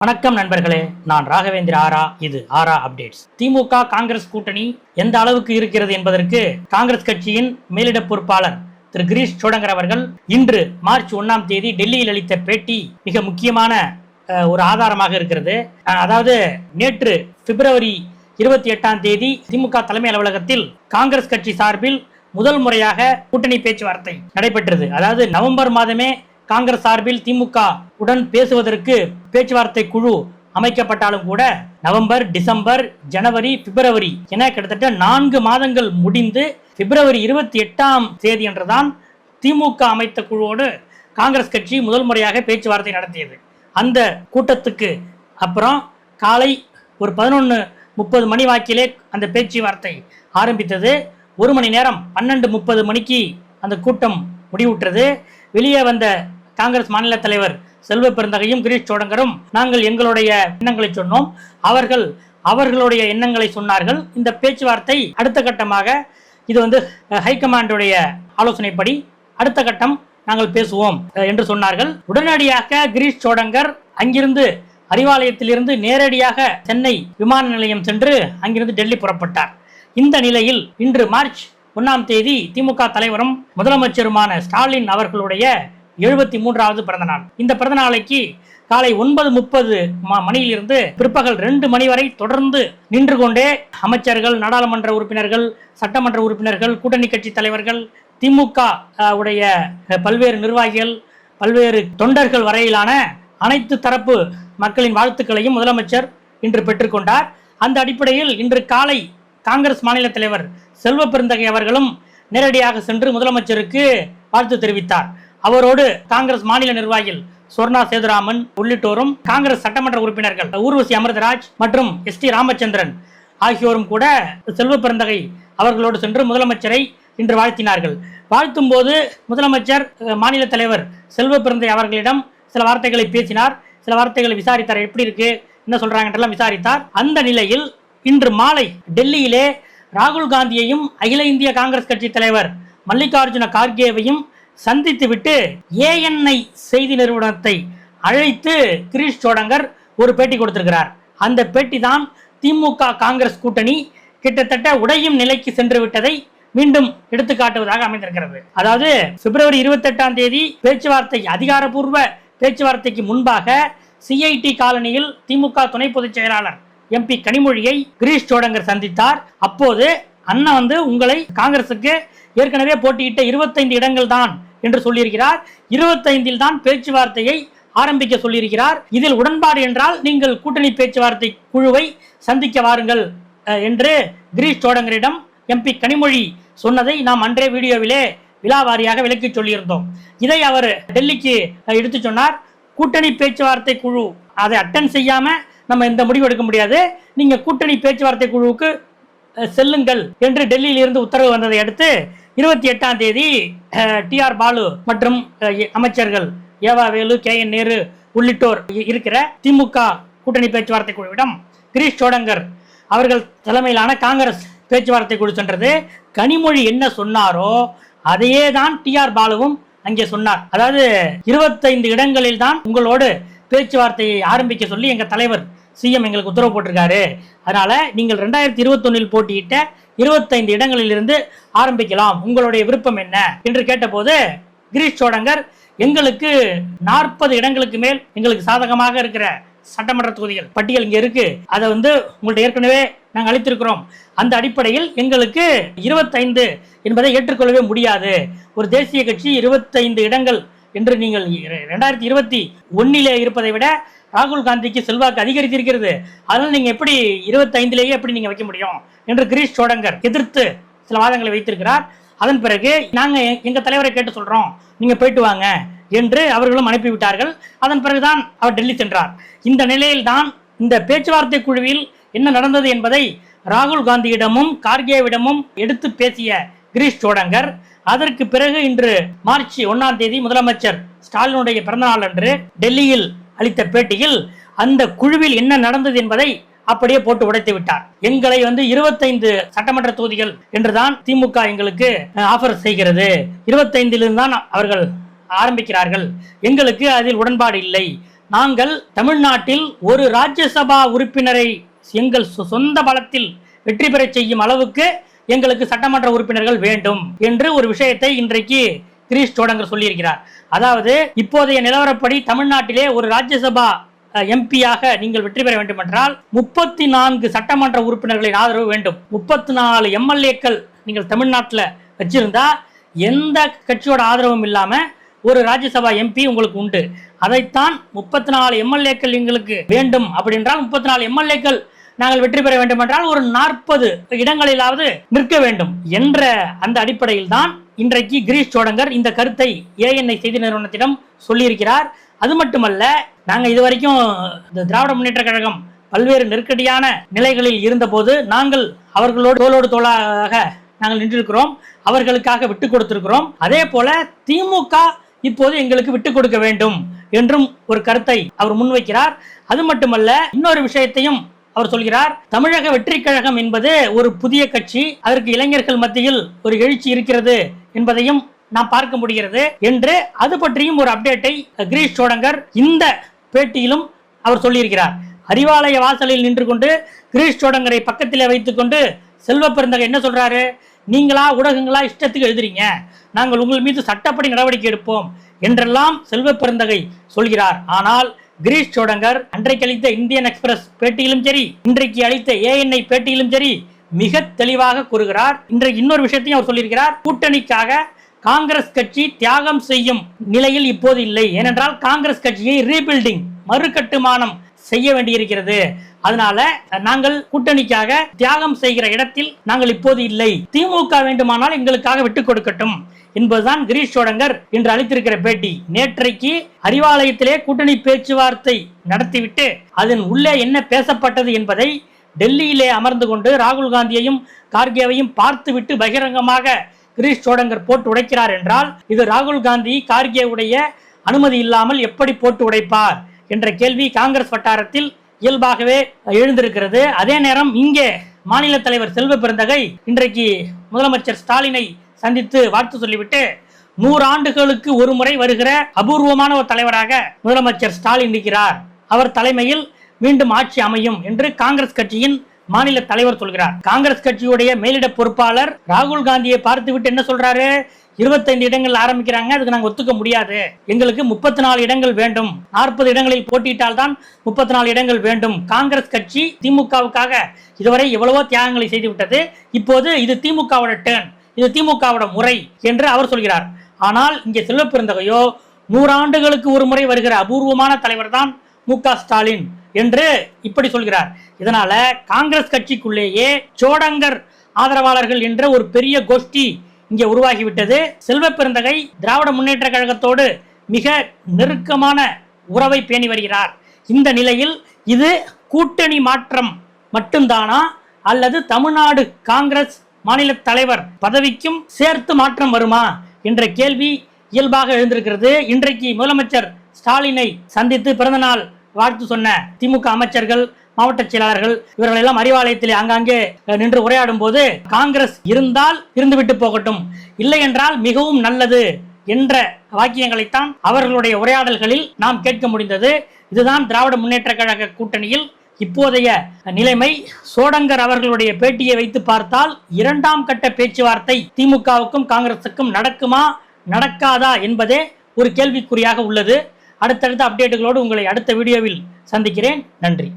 வணக்கம் நண்பர்களே, நான் ராகவேந்திர ஆரா. இது ஆரா அப்டேட்ஸ். திமுக காங்கிரஸ் கூட்டணி எந்த அளவுக்கு இருக்கிறது என்பதற்கு காங்கிரஸ் கட்சியின் மேலிட பொறுப்பாளர் திரு கிரீஷ் சோடங்கர் அவர்கள் இன்று மார்ச் 1ஆம் தேதி டெல்லியில் அளித்த பேட்டி மிக முக்கியமான ஒரு ஆதாரமாக இருக்கிறது. அதாவது நேற்று பிப்ரவரி 28ஆம் தேதி திமுக தலைமை அலுவலகத்தில் காங்கிரஸ் கட்சி சார்பில் முதல் முறையாக கூட்டணி பேச்சுவார்த்தை நடைபெற்றது. அதாவது நவம்பர் மாதமே காங்கிரஸ் சார்பில் திமுக உடன் பேசுவதற்கு பேச்சுவார்த்தை குழு அமைக்கப்பட்டாலும் கூட நவம்பர், டிசம்பர், ஜனவரி, பிப்ரவரி என கிட்டத்தட்ட 4 மாதங்கள் முடிந்து பிப்ரவரி 28ஆம் தேதி என்றுதான் திமுக அமைத்த குழுவோடு காங்கிரஸ் கட்சி முதல் முறையாக பேச்சுவார்த்தை நடத்தியது. அந்த கூட்டத்துக்கு அப்புறம் காலை ஒரு 11:30 மணி வாக்கிலே அந்த பேச்சுவார்த்தை ஆரம்பித்தது. 1 மணி நேரம் 12:30 மணிக்கு அந்த கூட்டம் முடிவுற்றது. வெளியே வந்த காங்கிரஸ் மாநில தலைவர் செல்வ பெருந்தகையும் கிரீஷ் சோடங்கரும் நாங்கள் எங்களுடைய எண்ணங்களை சொன்னோம், அவர்கள் அவர்களுடைய எண்ணங்களை சொன்னார்கள். இந்த பேச்சுவார்த்தை அடுத்த கட்டமாக இது ஹைகமாண்டுடைய ஆலோசனைப்படி அடுத்த கட்டம் நாங்கள் பேசுவோம் என்று சொன்னார்கள். உடனடியாக கிரீஷ் சோடங்கர் அங்கிருந்து அறிவாலயத்திலிருந்து நேரடியாக சென்னை விமான நிலையம் சென்று அங்கிருந்து டெல்லி புறப்பட்டார். இந்த நிலையில் இன்று மார்ச் 1ஆம் தேதி திமுக தலைவரும் முதலமைச்சருமான ஸ்டாலின் அவர்களுடைய 73வது பிறந்த நாள். இந்த பிறந்த நாளைக்கு காலை 9:30 மணியிலிருந்து பிற்பகல் 2 மணி வரை தொடர்ந்து நின்று கொண்டே அமைச்சர்கள், நாடாளுமன்ற உறுப்பினர்கள், சட்டமன்ற உறுப்பினர்கள், கூட்டணி கட்சி தலைவர்கள், திமுக உடைய பல்வேறு நிர்வாகிகள், பல்வேறு தொண்டர்கள் வரையிலான அனைத்து தரப்பு மக்களின் வாழ்த்துக்களையும் முதலமைச்சர் இன்று பெற்றுக்கொண்டார். அந்த அடிப்படையில் இன்று காலை காங்கிரஸ் மாநில தலைவர் செல்வ பெருந்தகை அவர்களும் நேரடியாக சென்று முதலமைச்சருக்கு வாழ்த்து தெரிவித்தார். அவரோடு காங்கிரஸ் மாநில நிர்வாகிகள் சொர்ணா சேதுராமன் உள்ளிட்டோரும், காங்கிரஸ் சட்டமன்ற உறுப்பினர்கள் ஊர்வசி அமிர்தராஜ் மற்றும் எஸ் டி ராமச்சந்திரன் ஆகியோரும் கூட செல்வ பெருந்தகை அவர்களோடு சென்று முதலமைச்சரை இன்று வாழ்த்தினார்கள். வாழ்த்தும் போது முதலமைச்சர் மாநில தலைவர் செல்வ பெருந்தகை அவர்களிடம் சில வார்த்தைகளை பேசினார், சில வார்த்தைகளை விசாரித்தார். எப்படி இருக்கு, என்ன சொல்றாங்கன்றெல்லாம் விசாரித்தார். அந்த நிலையில் இன்று மாலை டெல்லியிலே ராகுல் காந்தியையும் அகில இந்திய காங்கிரஸ் கட்சி தலைவர் மல்லிகார்ஜுன கார்கேவையும் சந்தித்துவிட்டு ஏஎன்ஐ செய்தி நிறுவனத்தை அழைத்து கிரீஷ் சோடங்கர் ஒரு பேட்டி கொடுத்திருக்கிறார். அந்த பேட்டி தான் திமுக காங்கிரஸ் கூட்டணி கிட்டத்தட்ட உடையும் நிலைக்கு சென்று விட்டதை மீண்டும் எடுத்துக்காட்டுவதாக அமைந்திருக்கிறது. அதாவது பிப்ரவரி 28ஆம் தேதி பேச்சுவார்த்தை, அதிகாரப்பூர்வ பேச்சுவார்த்தைக்கு முன்பாக சிஐடி காலனியில் திமுக துணை பொதுச் செயலாளர் எம்பி கனிமொழியை கிரீஷ் சோடங்கர் சந்தித்தார். அப்போது அண்ணன் உங்களை காங்கிரசுக்கு ஏற்கனவே போட்டியிட்ட 25 இடங்கள் தான் என்று சொல்லியிருக்கிறார். 25இல் தான் பேச்சுவார்த்தையை ஆரம்பிக்க சொல்லியிருக்கிறார். இதில் உடன்பாடு என்றால் நீங்கள் கூட்டணி பேச்சுவார்த்தை குழுவை சந்திக்க வாருங்கள் என்று கிரீஷ் சோடங்கரிடம் எம்பி கனிமொழி சொன்னதை நாம் அன்றே வீடியோவிலே விலாவாரியாக விளக்கி சொல்லியிருந்தோம். இதை அவர் டெல்லிக்கு எடுத்து சொன்னார். கூட்டணி பேச்சுவார்த்தை குழு அதை அட்டன் செய்யாம நம்ம எந்த முடிவு எடுக்க முடியாது, நீங்க கூட்டணி பேச்சுவார்த்தை குழுவுக்கு செல்லுங்கள் என்று டெல்லியில் இருந்து உத்தரவு வந்ததை அடுத்து 28ஆம் தேதி TR பாலு மற்றும் அமைச்சர்கள் ஏவா வேலு, KN நேரு உள்ளிட்டோர் இருக்கிற திமுக கூட்டணி பேச்சுவார்த்தை குழுவிடம் கிரீஷ் சோடங்கர் அவர்கள் தலைமையிலான காங்கிரஸ் பேச்சுவார்த்தை குழு சென்றது. கனிமொழி என்ன சொன்னாரோ அதையே தான் TR பாலுவும் அங்கே சொன்னார். அதாவது 25 இடங்களில் தான் உங்களோடு பேச்சுவார்த்தையை ஆரம்பிக்க சொல்லி எங்க தலைவர் CM எங்களுக்கு உத்தரவு போட்டிருக்காரு, அதனால நீங்கள் 2021இல் போட்டியிட்ட 25 இடங்களில் இருந்து ஆரம்பிக்கலாம், உங்களுடைய விருப்பம் என்ன என்று கேட்டபோது கிரீஷ் சோடங்கர் எங்களுக்கு 40 இடங்களுக்கு மேல் எங்களுக்கு சாதகமாக இருக்கிற சட்டமன்ற தொகுதிகள் பட்டியல் இங்க இருக்கு, அதை உங்கள்ட்ட ஏற்கனவே நாங்கள் அளித்திருக்கிறோம், அந்த அடிப்படையில் எங்களுக்கு 25 என்பதை ஏற்றுக்கொள்ளவே முடியாது. ஒரு தேசிய கட்சி 25 இடங்கள் என்று நீங்கள் 2021 இருப்பதை விட ராகுல் காந்திக்கு செல்வாக்கு அதிகரித்திருக்கிறது, அதனால நீங்க எப்படி 25லேயே எப்படி நீங்க வைக்க முடியும் என்று கிரீஷ் சோடங்கர் எதிர்த்து சில வாதங்களை வைத்திருக்கிறார். அதன் பிறகு நாங்க எங்க தலைவரை கேட்டு சொல்றோம், நீங்க போயிட்டு வாங்க என்று அவர்களும் அனுப்பிவிட்டார்கள். அதன் பிறகுதான் அவர் டெல்லி சென்றார். இந்த நிலையில் தான் இந்த பேச்சுவார்த்தை குழுவில் என்ன நடந்தது என்பதை ராகுல் காந்தியிடமும் கார்கேவிடமும் எடுத்து பேசிய கிரீஷ் சோடங்கர் அதற்கு பிறகு இன்று மார்ச் 1ஆம் தேதி முதலமைச்சர் ஸ்டாலினுடைய பிறந்தநாள் அன்று டெல்லியில் அளித்த பேட்டியில் அந்த குழுவில் என்ன நடந்தது என்பதை அப்படியே போட்டு உடைத்து விட்டார். எங்களை 25 சட்டமன்ற தொகுதிகள் என்றுதான் திமுக எங்களுக்கு ஆஃபர் செய்கிறது, 25இலிருந்து தான் அவர்கள் ஆரம்பிக்கிறார்கள், எங்களுக்கு அதில் உடன்பாடு இல்லை, நாங்கள் தமிழ்நாட்டில் ஒரு ராஜ்யசபா உறுப்பினரை எங்கள் சொந்த பலத்தில் வெற்றி பெற செய்யும் அளவுக்கு எங்களுக்கு சட்டமன்ற உறுப்பினர்கள் வேண்டும் என்று ஒரு விஷயத்தை இன்றைக்கு கிரீஷ் சோடங்கர் சொல்லியிருக்கிறார். அதாவது இப்போதைய நிலவரப்படி தமிழ்நாட்டிலே ஒரு ராஜ்யசபா எம்பியாக நீங்கள் வெற்றி பெற வேண்டும் என்றால் 34 சட்டமன்ற உறுப்பினர்களின் ஆதரவு வேண்டும். 34 எம்எல்ஏக்கள் நீங்கள் தமிழ்நாட்டில் வச்சிருந்தா எந்த கட்சியோட ஆதரவும் இல்லாம ஒரு ராஜ்யசபா எம்பி உங்களுக்கு உண்டு. அதைத்தான் 34 எம்எல்ஏக்கள் எங்களுக்கு வேண்டும். அப்படி என்றால் 34 எம்எல்ஏக்கள் நாங்கள் வெற்றி பெற வேண்டும் என்றால் ஒரு 40 இடங்களிலாவது நிற்க வேண்டும் என்ற அந்த அடிப்படையில் தான் இன்றைக்கு கிரீஷ் சோடங்கர் இந்த கருத்தை ஏஎன்ஐ செய்தி நிறுவனத்திடம் சொல்லியிருக்கிறார். அது மட்டுமல்ல, நாங்க இதுவரைக்கும் திராவிட முன்னேற்ற கழகம் பல்வேறு நெருக்கடியான நிலைகளில் இருந்தபோது நாங்கள் அவர்களோடு தோளோடு தோளாக நாங்கள் நின்றிருக்கிறோம், அவர்களுக்காக விட்டு கொடுத்திருக்கிறோம். அதே போல திமுக இப்போது எங்களுக்கு விட்டு கொடுக்க வேண்டும் என்றும் ஒரு கருத்தை அவர் முன்வைக்கிறார். அது மட்டுமல்ல, இன்னொரு விஷயத்தையும் அவர் சொல்கிறார். தமிழக வெற்றி கழகம் என்பது ஒரு புதிய கட்சி, அதற்கு இளைஞர்கள் மத்தியில் ஒரு எழுச்சி இருக்கிறது என்பதையும் நாம் பார்க்க முடிகிறது என்று அது பற்றியும் ஒரு அப்டேட்டை கிரீஷ் சோடங்கர் இந்த பேட்டியிலும் அவர் சொல்லியிருக்கிறார். அறிவாலய வாசலில் நின்று கொண்டு கிரீஷ் சோடங்கரை பக்கத்திலே வைத்துக் கொண்டு செல்வ பெருந்தகை என்ன சொல்றாரு, நீங்களா ஊடகங்களா இஷ்டத்துக்கு எழுதுறீங்க, நாங்கள் உங்கள் மீது சட்டப்படி நடவடிக்கை எடுப்போம் என்றெல்லாம் செல்வ பெருந்தகை சொல்கிறார். ஆனால் கிரீஷ் சோடங்கர் அன்றைக்கு அளித்த இந்தியன் எக்ஸ்பிரஸ் பேட்டியிலும் சரி, இன்றைக்கு அளித்த ஏஎன்ஐ பேட்டியிலும் சரி மிக தெளிவாக கூறுகிறார். இன்றைக்கு இன்னொரு விஷயத்தையும் அவர் சொல்லியிருக்கிறார். கூட்டணிக்காக காங்கிரஸ் கட்சி தியாகம் செய்யும் நிலையில் இப்போது இல்லை. ஏனென்றால் காங்கிரஸ் கட்சியை ரீபில்டிங் மறுகட்டுமானம் செய்ய வேண்டியிருக்கிறது. அதனால நாங்கள் கூட்டணிக்காக தியாகம் செய்கிற இடத்தில் நாங்கள் இப்போது இல்லை. திமுக வேண்டுமானால் எங்களுக்காக விட்டுக் கொடுக்கட்டும் என்பதுதான் கிரீஷ் சோடங்கர் இன்று அளித்திருக்கிற பேட்டி. நேற்றைக்கு அறிவாலயத்திலே கூட்டணி பேச்சுவார்த்தை நடத்திவிட்டு அதன் உள்ளே என்ன பேசப்பட்டது என்பதை டெல்லியிலே அமர்ந்து கொண்டு ராகுல் காந்தியையும் கார்கேவையும் பார்த்துவிட்டு பகிரங்கமாக கிரீஷ் சோடங்கர் போட்டு உடைக்கிறார் என்றால் இது ராகுல் காந்தி கார்கேவுடைய அனுமதி இல்லாமல் எப்படி போட்டு உடைப்பார் என்ற கேள்வி காங்கிரஸ் வட்டாரத்தில் இயல்பாகவே எழுந்திருக்கிறது. அதே நேரம் இங்கே மாநில தலைவர் செல்வ பெருந்தகை இன்றைக்கு முதலமைச்சர் ஸ்டாலினை சந்தித்து வாழ்த்து சொல்லிவிட்டு 100 ஆண்டுகளுக்கு ஒரு முறை வருகிற அபூர்வமான ஒரு தலைவராக முதலமைச்சர் ஸ்டாலின் இருக்கிறார், அவர் தலைமையில் மீண்டும் ஆட்சி அமையும் என்று காங்கிரஸ் கட்சியின் மாநில தலைவர் சொல்கிறார். காங்கிரஸ் கட்சியுடைய மேலிட பொறுப்பாளர் ராகுல் காந்தியை பார்த்துவிட்டு என்ன சொல்றாரு, 25 இடங்கள் ஆரம்பிக்கிறாங்க, அதுக்கு நாங்கள் ஒத்துக்க முடியாது, எங்களுக்கு 34 இடங்கள் வேண்டும், 40 இடங்களில் போட்டியிட்டால் தான் 34 இடங்கள் வேண்டும். காங்கிரஸ் கட்சி திமுகவுக்காக இதுவரை எவ்வளவோ தியாகங்களை செய்து விட்டது, இப்போது இது திமுகவோட டர்ன், இது திமுகவோட முறை என்று அவர் சொல்கிறார். ஆனால் இங்கே செல்வ பெருந்தகையோ 100 ஆண்டுகளுக்கு ஒரு முறை வருகிற அபூர்வமான தலைவர் தான் மு.க. ஸ்டாலின் என்று இப்படி சொல்கிறார். இதனால காங்கிரஸ் கட்சிக்குள்ளேயே சோடங்கர் ஆதரவாளர்கள் என்ற ஒரு பெரிய கோஷ்டி இங்கே உருவாகிவிட்டது. செல்வ பெருந்தகை திராவிட முன்னேற்ற கழகத்தோடு மிக நெருக்கமான உறவை பேணி வருகிறார். இந்த நிலையில் இது கூட்டணி மாற்றம் மட்டும்தானா அல்லது தமிழ்நாடு காங்கிரஸ் மாநில தலைவர் பதவிக்கும் சேர்த்து மாற்றம் வருமா என்ற கேள்வி இயல்பாக எழுந்திருக்கிறது. இன்றைக்கு முதலமைச்சர் ஸ்டாலினை சந்தித்து பிறந்தநாள் வாழ்த்து சொன்ன திமுக அமைச்சர்கள், மாவட்ட செயலாளர்கள் இவர்கள் எல்லாம் அறிவாலயத்தில் ஆங்காங்கே நின்று உரையாடும் போது காங்கிரஸ் இருந்தால் இருந்துவிட்டு போகட்டும், இல்லை என்றால் மிகவும் நல்லது என்ற வாக்கியங்களைத்தான் அவர்களுடைய உரையாடல்களில் நாம் கேட்க முடிந்தது. இதுதான் திராவிட முன்னேற்ற கழக கூட்டணியில் இப்போதைய நிலைமை. சோடங்கர் அவர்களுடைய பேட்டியை வைத்து பார்த்தால் 2ஆம் கட்ட பேச்சுவார்த்தை திமுகவுக்கும் காங்கிரசுக்கும் நடக்குமா நடக்காதா என்பதே ஒரு கேள்விக்குறியாக உள்ளது. அடுத்தடுத்த அப்டேட்டுகளோடு உங்களை அடுத்த வீடியோவில் சந்திக்கிறேன். நன்றி.